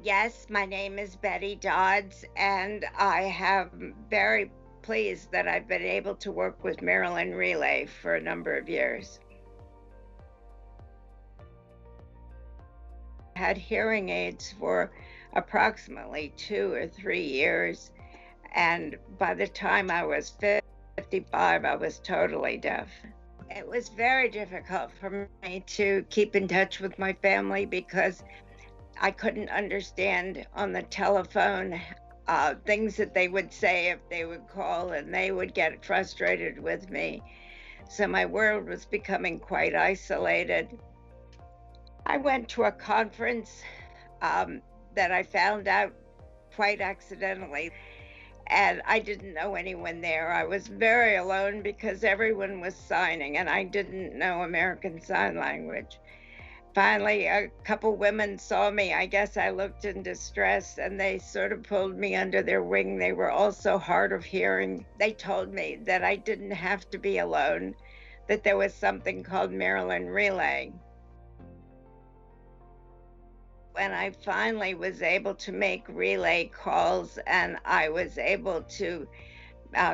Yes, my name is Betty Dodds, and I am very pleased that I've been able to work with Maryland Relay for a number of years. I had hearing aids for approximately 2 or 3 years, and by the time I was 55, I was totally deaf. It was very difficult for me to keep in touch with my family because I couldn't understand on the telephone things that they would say if they would call, and they would get frustrated with me. So my world was becoming quite isolated. I went to a conference um, that I found out quite accidentally, and I didn't know anyone there. I was very alone because everyone was signing, and I didn't know American Sign Language. Finally, a couple women saw me. I guess I looked in distress and they sort of pulled me under their wing. They were also hard of hearing. They told me that I didn't have to be alone, that there was something called Maryland Relay. When I finally was able to make relay calls and I was able to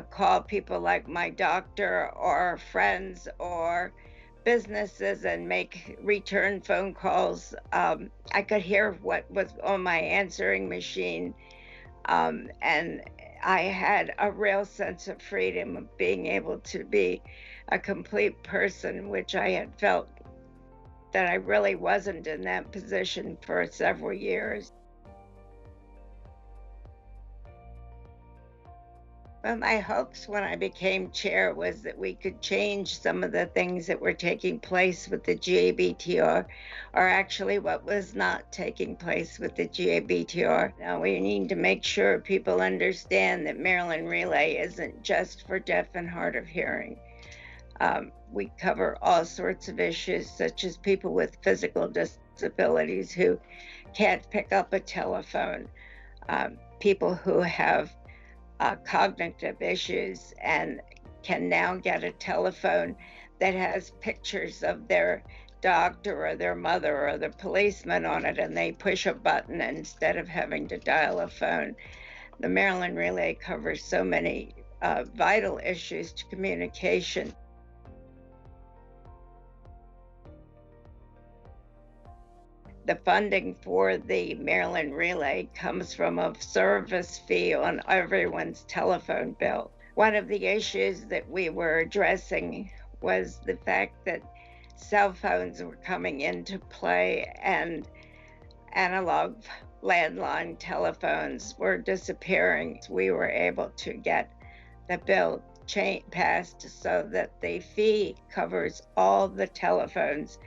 call people like my doctor or friends or businesses and make return phone calls. I could hear what was on my answering machine. And I had a real sense of freedom of being able to be a complete person, which I had felt that I really wasn't in that position for several years. Well, my hopes when I became chair was that we could change some of the things that were taking place with the GABTR, or actually what was not taking place with the GABTR. Now, we need to make sure people understand that Maryland Relay isn't just for deaf and hard of hearing. We cover all sorts of issues, such as people with physical disabilities who can't pick up a telephone, people who have cognitive issues and can now get a telephone that has pictures of their doctor or their mother or the policeman on it, and they push a button instead of having to dial a phone. The Maryland Relay covers so many vital issues to communication. The funding for the Maryland Relay comes from a service fee on everyone's telephone bill. One of the issues that we were addressing was the fact that cell phones were coming into play and analog landline telephones were disappearing. We were able to get the bill passed so that the fee covers all the telephones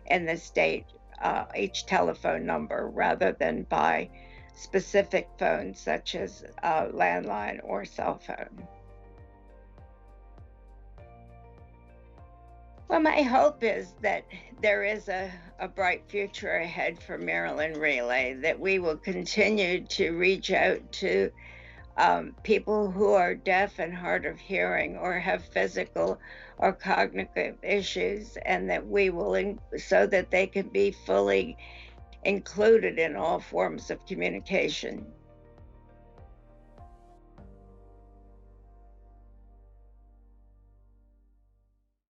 in the state, each telephone number, rather than by specific phones such as landline or cell phone. Well, my hope is that there is a bright future ahead for Maryland Relay, that we will continue to reach out to people who are deaf and hard of hearing or have physical or cognitive issues, and that we will, so that they can be fully included in all forms of communication.